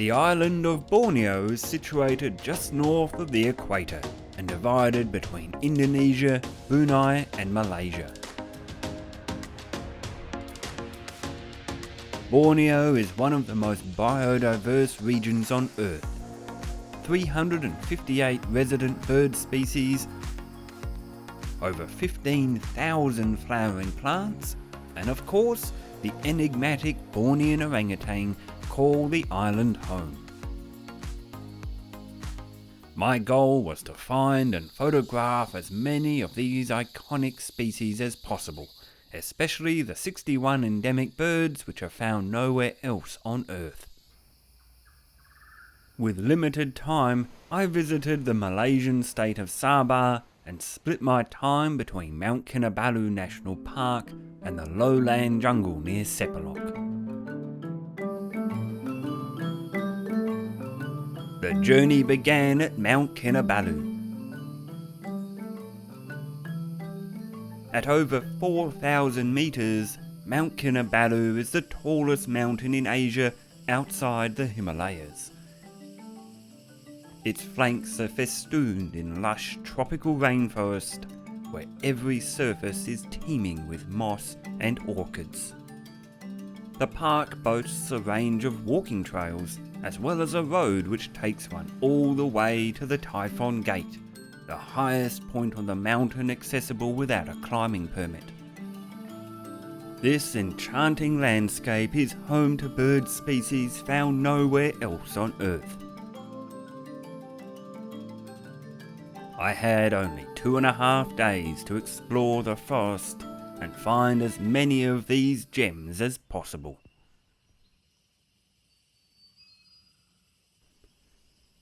The island of Borneo is situated just north of the equator and divided between Indonesia, Brunei and Malaysia. Borneo is one of the most biodiverse regions on Earth. 358 resident bird species, over 15,000 flowering plants, and of course, the enigmatic Bornean orangutan call the island home. My goal was to find and photograph as many of these iconic species as possible, especially the 61 endemic birds which are found nowhere else on Earth. With limited time, I visited the Malaysian state of Sabah and split my time between Mount Kinabalu National Park and the lowland jungle near Sepalok. The journey began at Mount Kinabalu. At over 4,000 meters, Mount Kinabalu is the tallest mountain in Asia outside the Himalayas. Its flanks are festooned in lush tropical rainforest, where every surface is teeming with moss and orchids. The park boasts a range of walking trails, as well as a road which takes one all the way to the Typhon Gate, the highest point on the mountain accessible without a climbing permit. This enchanting landscape is home to bird species found nowhere else on Earth. I had only 2.5 days to explore the forest and find as many of these gems as possible.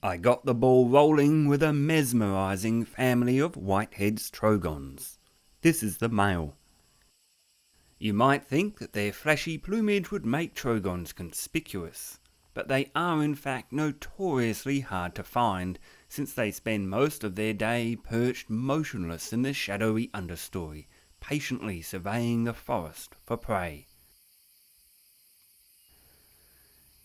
I got the ball rolling with a mesmerising family of white-heads trogons. This is the male. You might think that their flashy plumage would make trogons conspicuous, but they are in fact notoriously hard to find, since they spend most of their day perched motionless in the shadowy understory, patiently surveying the forest for prey.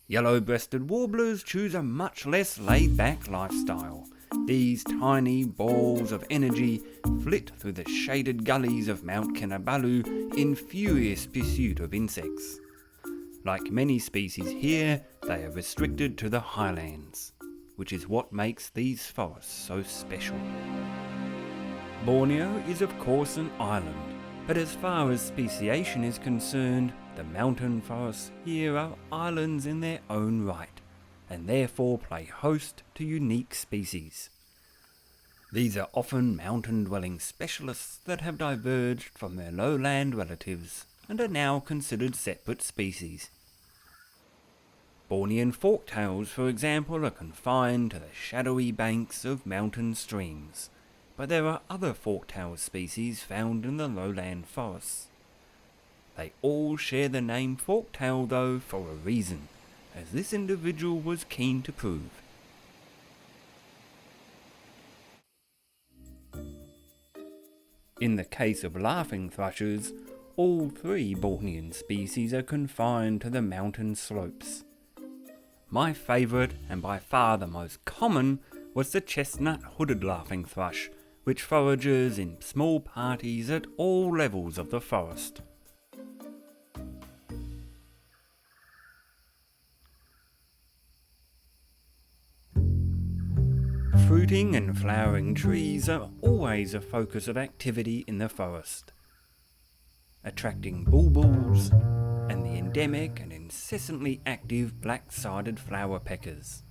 Yellow-breasted warblers choose a much less laid-back lifestyle. These tiny balls of energy flit through the shaded gullies of Mount Kinabalu in furious pursuit of insects. Like many species here, they are restricted to the highlands, which is what makes these forests so special. Borneo is of course an island, but as far as speciation is concerned, the mountain forests here are islands in their own right, and therefore play host to unique species. These are often mountain-dwelling specialists that have diverged from their lowland relatives and are now considered separate species. Bornean forktails, for example, are confined to the shadowy banks of mountain streams, but there are other forktail species found in the lowland forests. They all share the name forktail though for a reason, as this individual was keen to prove. In the case of laughing thrushes, all three Bornean species are confined to the mountain slopes. My favourite, and by far the most common, was the chestnut hooded laughing thrush, which forages in small parties at all levels of the forest. Fruiting and flowering trees are always a focus of activity in the forest, attracting bulbuls and the endemic and incessantly active black-sided flowerpeckers.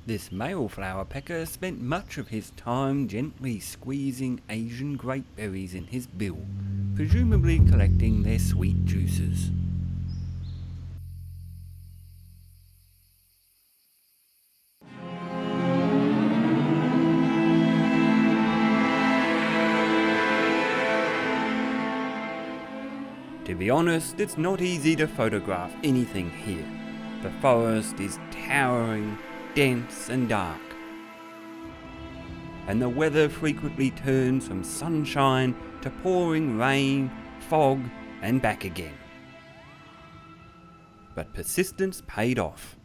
This male flowerpecker spent much of his time gently squeezing Asian grape berries in his bill, presumably collecting their sweet juices. To be honest, it's not easy to photograph anything here. The forest is towering, dense and dark, and the weather frequently turns from sunshine to pouring rain, fog and back again. But persistence paid off.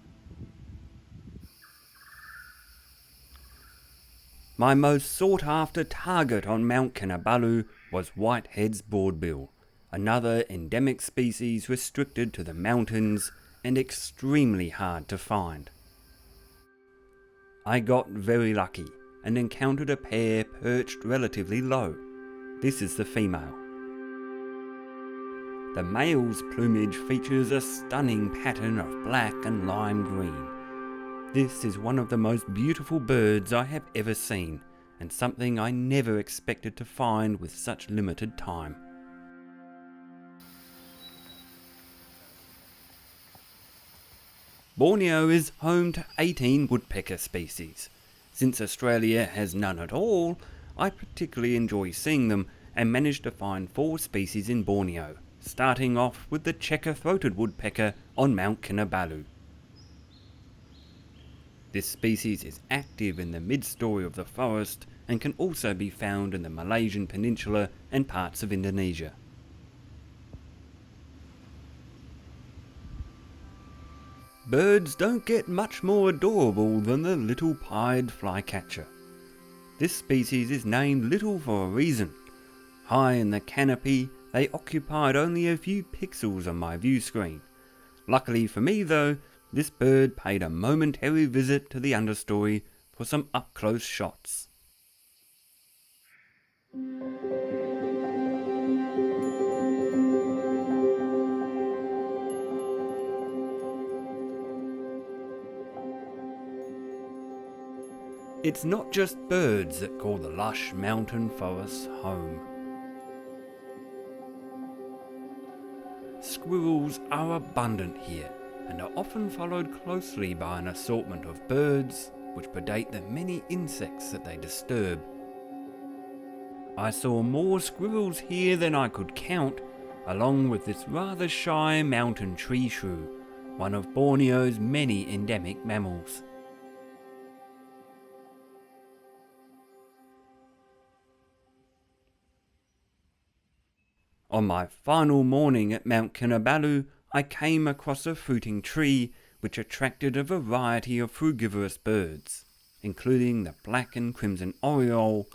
My most sought after target on Mount Kinabalu was Whitehead's broadbill, another endemic species restricted to the mountains and extremely hard to find. I got very lucky and encountered a pair perched relatively low. This is the female. The male's plumage features a stunning pattern of black and lime green. This is one of the most beautiful birds I have ever seen, and something I never expected to find with such limited time. Borneo is home to 18 woodpecker species. Since Australia has none at all, I particularly enjoy seeing them and managed to find 4 species in Borneo, starting off with the checker-throated woodpecker on Mount Kinabalu. This species is active in the mid-story of the forest and can also be found in the Malaysian peninsula and parts of Indonesia. Birds don't get much more adorable than the little pied flycatcher. This species is named Little for a reason. High in the canopy, they occupied only a few pixels on my view screen. Luckily for me though, this bird paid a momentary visit to the understory for some up-close shots. It's not just birds that call the lush mountain forests home. Squirrels are abundant here and are often followed closely by an assortment of birds which predate the many insects that they disturb. I saw more squirrels here than I could count, along with this rather shy mountain tree shrew, one of Borneo's many endemic mammals. On my final morning at Mount Kinabalu, I came across a fruiting tree which attracted a variety of frugivorous birds, including the black and crimson oriole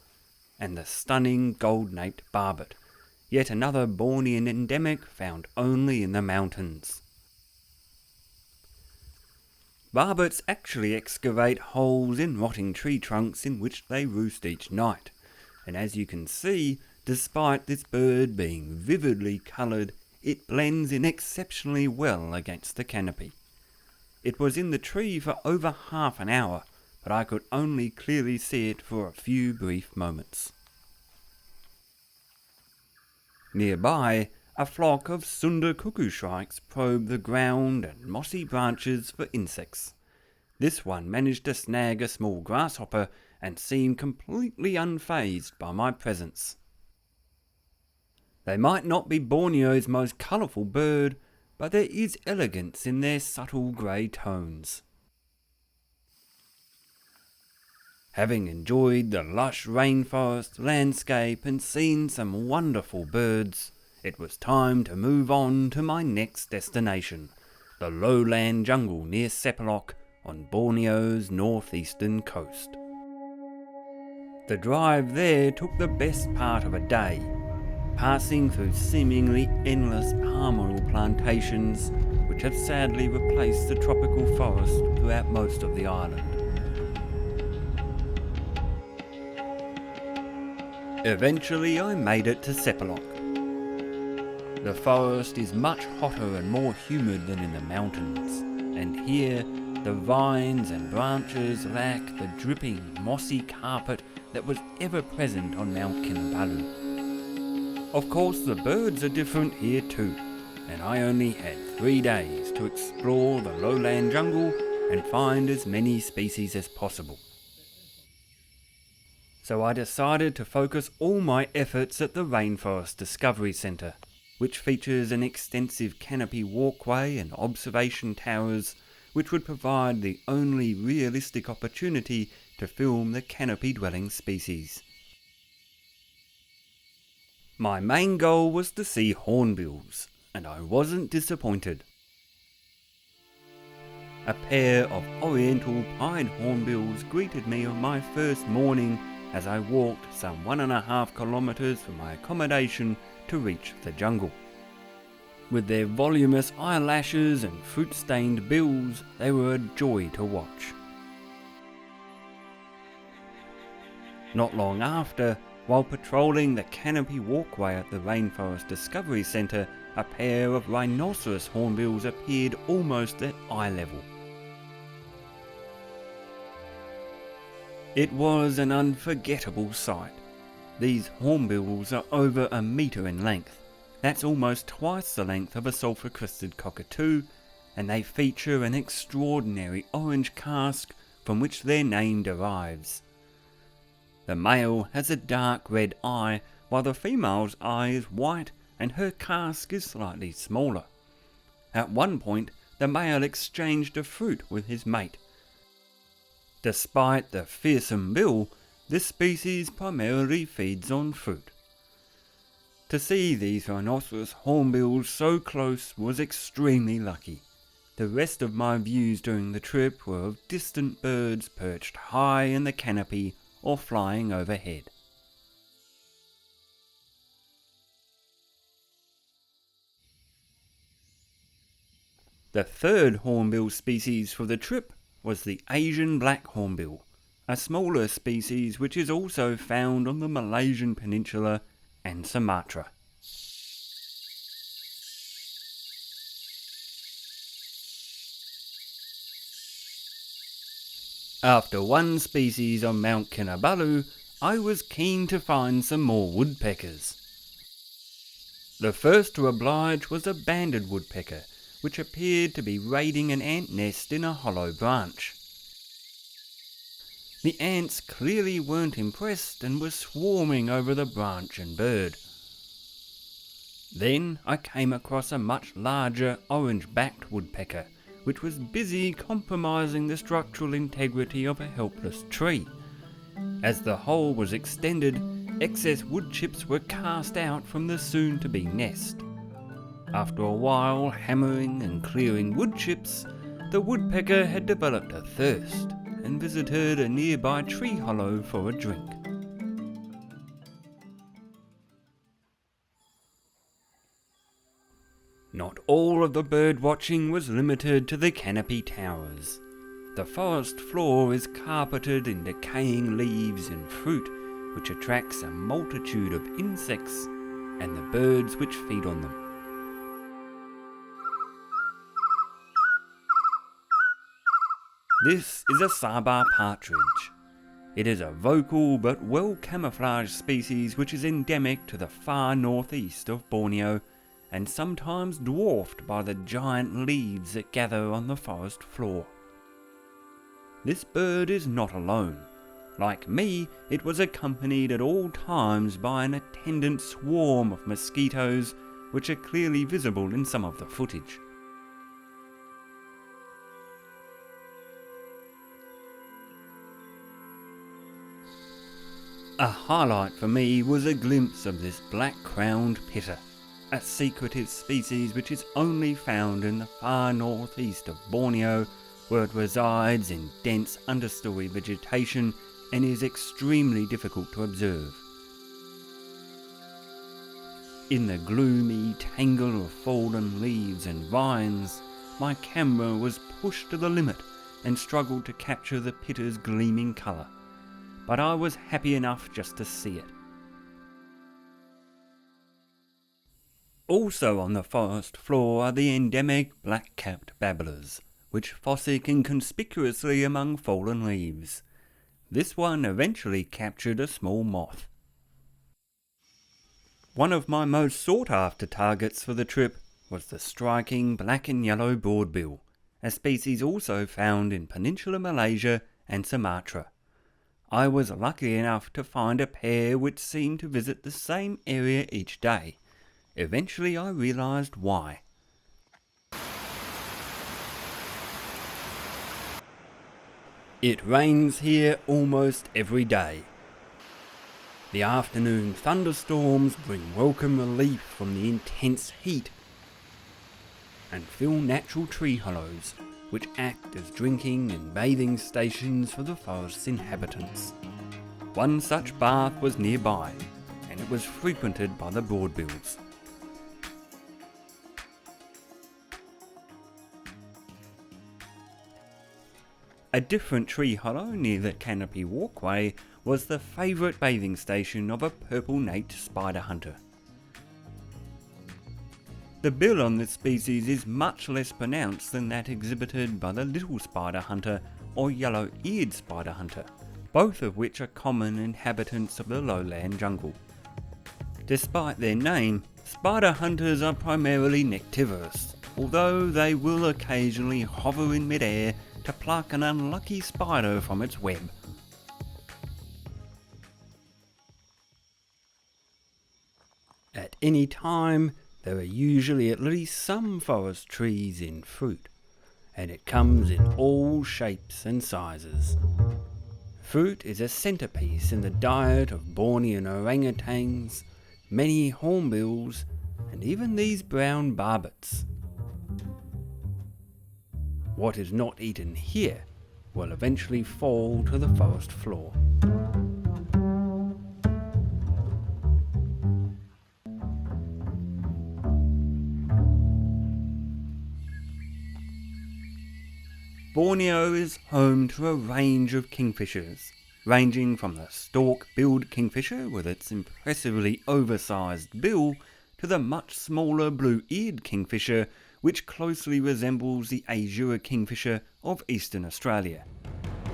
and the stunning gold-naped barbet, yet another Bornean endemic found only in the mountains. Barbets actually excavate holes in rotting tree trunks in which they roost each night, and as you can see, despite this bird being vividly coloured, it blends in exceptionally well against the canopy. It was in the tree for over half an hour, but I could only clearly see it for a few brief moments. Nearby, a flock of Sunda cuckoo shrikes probe the ground and mossy branches for insects. This one managed to snag a small grasshopper and seemed completely unfazed by my presence. They might not be Borneo's most colourful bird, but there is elegance in their subtle grey tones. Having enjoyed the lush rainforest landscape and seen some wonderful birds, it was time to move on to my next destination, the lowland jungle near Sepalok on Borneo's northeastern coast. The drive there took the best part of a day, passing through seemingly endless palm oil plantations which have sadly replaced the tropical forest throughout most of the island. Eventually I made it to Sepalok. The forest is much hotter and more humid than in the mountains, and here the vines and branches lack the dripping mossy carpet that was ever present on Mount Kinabalu. Of course the birds are different here too, and I only had 3 days to explore the lowland jungle and find as many species as possible. So I decided to focus all my efforts at the Rainforest Discovery Centre, which features an extensive canopy walkway and observation towers which would provide the only realistic opportunity to film the canopy-dwelling species. My main goal was to see hornbills, and I wasn't disappointed. A pair of oriental pied hornbills greeted me on my first morning as I walked some 1.5 kilometres from my accommodation to reach the jungle. With their voluminous eyelashes and fruit-stained bills, they were a joy to watch. Not long after, while patrolling the canopy walkway at the Rainforest Discovery Centre, a pair of rhinoceros hornbills appeared almost at eye level. It was an unforgettable sight. These hornbills are over 1 metre in length. That's almost twice the length of a sulphur-crested cockatoo, and they feature an extraordinary orange casque from which their name derives. The male has a dark red eye, while the female's eye is white and her casque is slightly smaller. At one point, the male exchanged a fruit with his mate. Despite the fearsome bill, this species primarily feeds on fruit. To see these rhinoceros hornbills so close was extremely lucky. The rest of my views during the trip were of distant birds perched high in the canopy or flying overhead. The third hornbill species for the trip was the Asian black hornbill, a smaller species which is also found on the Malaysian peninsula and Sumatra. After one species on Mount Kinabalu, I was keen to find some more woodpeckers. The first to oblige was a banded woodpecker, which appeared to be raiding an ant nest in a hollow branch. The ants clearly weren't impressed and were swarming over the branch and bird. Then I came across a much larger orange-backed woodpecker, which was busy compromising the structural integrity of a helpless tree. As the hole was extended, excess wood chips were cast out from the soon-to-be nest. After a while hammering and clearing wood chips, the woodpecker had developed a thirst and visited a nearby tree hollow for a drink. Not all of the bird watching was limited to the canopy towers. The forest floor is carpeted in decaying leaves and fruit, which attracts a multitude of insects and the birds which feed on them. This is a Sabah partridge. It is a vocal but well camouflaged species which is endemic to the far northeast of Borneo and sometimes dwarfed by the giant leaves that gather on the forest floor. This bird is not alone. Like me, it was accompanied at all times by an attendant swarm of mosquitoes, which are clearly visible in some of the footage. A highlight for me was a glimpse of this black-crowned pitter, a secretive species which is only found in the far northeast of Borneo, where it resides in dense understory vegetation and is extremely difficult to observe. In the gloomy tangle of fallen leaves and vines, my camera was pushed to the limit and struggled to capture the pitter's gleaming colour, but I was happy enough just to see it. Also on the forest floor are the endemic black-capped babblers, which fossick inconspicuously among fallen leaves. This one eventually captured a small moth. One of my most sought-after targets for the trip was the striking black and yellow broadbill, a species also found in peninsular Malaysia and Sumatra. I was lucky enough to find a pair which seemed to visit the same area each day. Eventually I realised why. It rains here almost every day. The afternoon thunderstorms bring welcome relief from the intense heat and fill natural tree hollows, which act as drinking and bathing stations for the forest's inhabitants. One such bath was nearby, and it was frequented by the broadbills. A different tree hollow near the canopy walkway was the favourite bathing station of a purple-naped spider hunter. The bill on this species is much less pronounced than that exhibited by the little spider hunter or yellow-eared spider hunter, both of which are common inhabitants of the lowland jungle. Despite their name, spider hunters are primarily nectivorous, although they will occasionally hover in midair to pluck an unlucky spider from its web. At any time, there are usually at least some forest trees in fruit, and it comes in all shapes and sizes. Fruit is a centerpiece in the diet of Bornean orangutans, many hornbills, and even these brown barbets. What is not eaten here will eventually fall to the forest floor. Borneo is home to a range of kingfishers, ranging from the stork-billed kingfisher with its impressively oversized bill to the much smaller blue-eared kingfisher, which closely resembles the azure kingfisher of eastern Australia.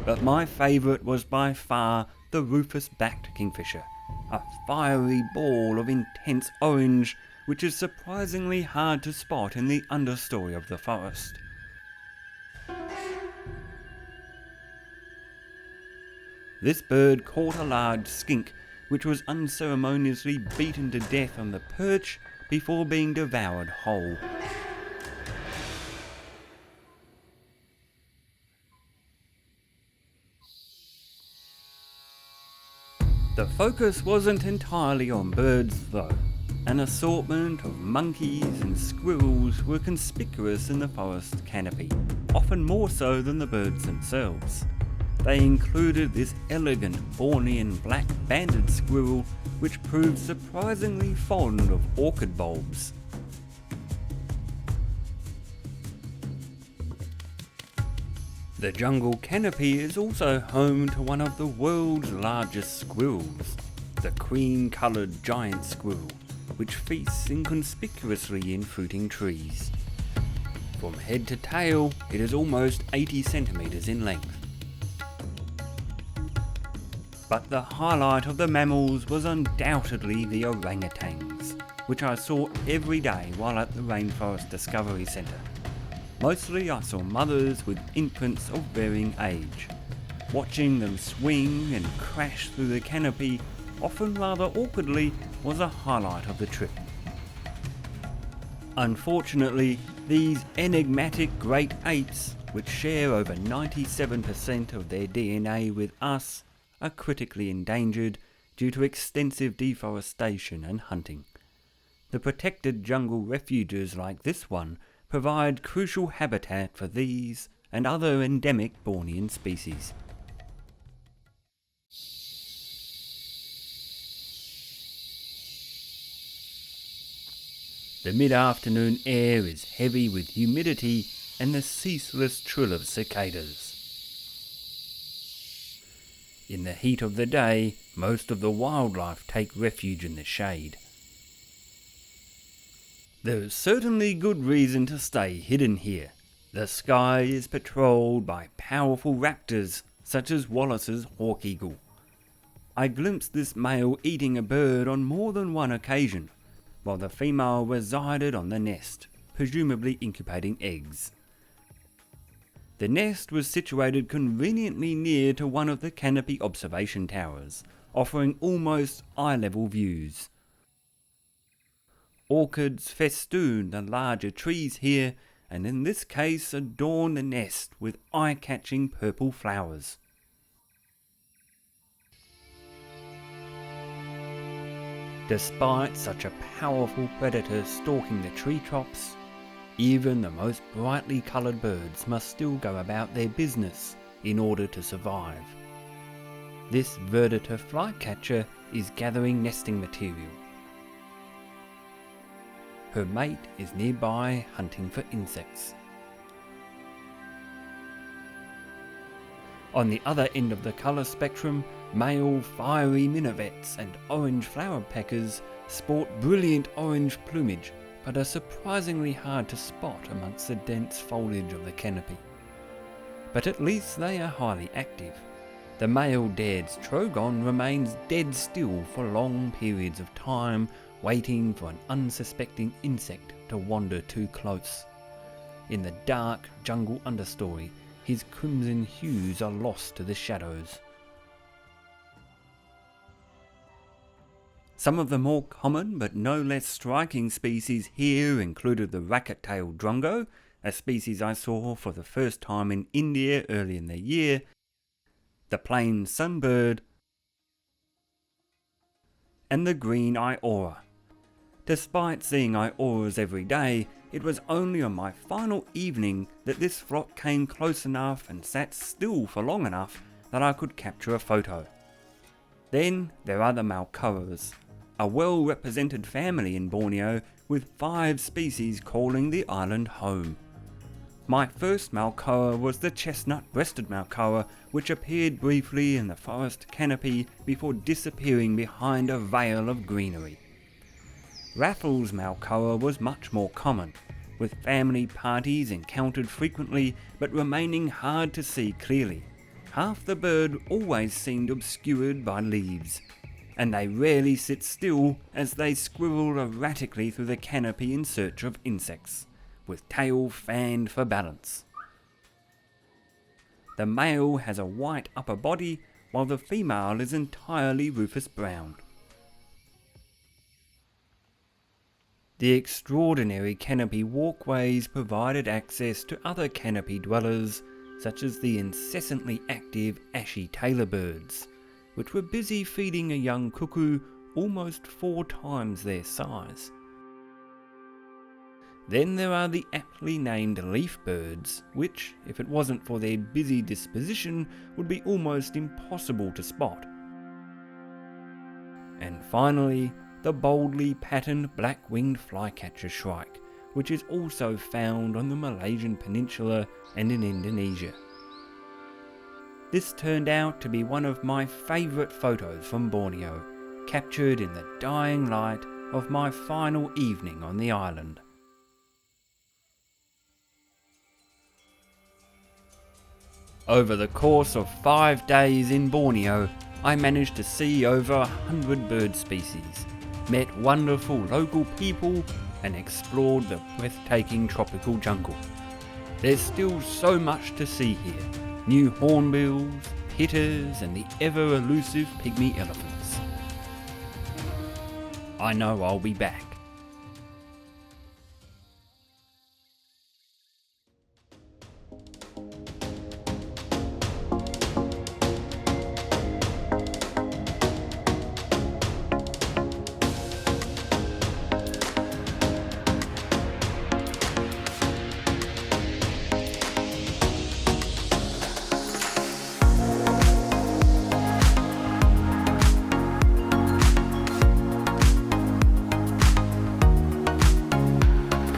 But my favourite was by far the rufous-backed kingfisher, a fiery ball of intense orange which is surprisingly hard to spot in the understory of the forest. This bird caught a large skink which was unceremoniously beaten to death on the perch before being devoured whole. The focus wasn't entirely on birds though. An assortment of monkeys and squirrels were conspicuous in the forest canopy, often more so than the birds themselves. They included this elegant Bornean black banded squirrel which proved surprisingly fond of orchid bulbs. The jungle canopy is also home to one of the world's largest squirrels, the cream-coloured giant squirrel, which feasts inconspicuously in fruiting trees. From head to tail, it is almost 80 centimetres in length. But the highlight of the mammals was undoubtedly the orangutans, which I saw every day while at the Rainforest Discovery Centre. Mostly I saw mothers with infants of varying age. Watching them swing and crash through the canopy, often rather awkwardly, was a highlight of the trip. Unfortunately, these enigmatic great apes, which share over 97% of their DNA with us, are critically endangered due to extensive deforestation and hunting. The protected jungle refuges like this one provide crucial habitat for these and other endemic Bornean species. The mid-afternoon air is heavy with humidity and the ceaseless trill of cicadas. In the heat of the day, most of the wildlife take refuge in the shade. There is certainly good reason to stay hidden here. The sky is patrolled by powerful raptors such as Wallace's hawk eagle. I glimpsed this male eating a bird on more than one occasion, while the female resided on the nest, presumably incubating eggs. The nest was situated conveniently near to one of the canopy observation towers, offering almost eye-level views. Orchids festoon the larger trees here, and in this case adorn the nest with eye-catching purple flowers. Despite such a powerful predator stalking the tree tops, even the most brightly coloured birds must still go about their business in order to survive. This verditer flycatcher is gathering nesting material. Her mate is nearby hunting for insects. On the other end of the colour spectrum, male fiery minivets and orange flower peckers sport brilliant orange plumage, but are surprisingly hard to spot amongst the dense foliage of the canopy. But at least they are highly active. The male Daird's trogon remains dead still for long periods of time, waiting for an unsuspecting insect to wander too close. In the dark jungle understory, his crimson hues are lost to the shadows. Some of the more common but no less striking species here included the racket-tailed drongo, a species I saw for the first time in India early in the year, the plain sunbird, and the green iora. Despite seeing ioras every day, it was only on my final evening that this flock came close enough and sat still for long enough that I could capture a photo. Then there are the malkoas, a well-represented family in Borneo with 5 species calling the island home. My first malkoa was the chestnut-breasted malkoa, which appeared briefly in the forest canopy before disappearing behind a veil of greenery. Raffles malkoa was much more common, with family parties encountered frequently but remaining hard to see clearly. Half the bird always seemed obscured by leaves, and they rarely sit still as they squirrel erratically through the canopy in search of insects, with tail fanned for balance. The male has a white upper body, while the female is entirely rufous brown. The extraordinary canopy walkways provided access to other canopy dwellers, such as the incessantly active ashy tailor birds, which were busy feeding a young cuckoo almost 4 times their size. Then there are the aptly named leaf birds, which, if it wasn't for their busy disposition, would be almost impossible to spot. And finally, the boldly patterned black-winged flycatcher shrike, which is also found on the Malaysian peninsula and in Indonesia. This turned out to be one of my favourite photos from Borneo, captured in the dying light of my final evening on the island. Over the course of 5 days in Borneo, I managed to see over 100 bird species, met wonderful local people, and explored the breathtaking tropical jungle. There's still so much to see here. New hornbills, hitters, and the ever-elusive pygmy elephants. I know I'll be back.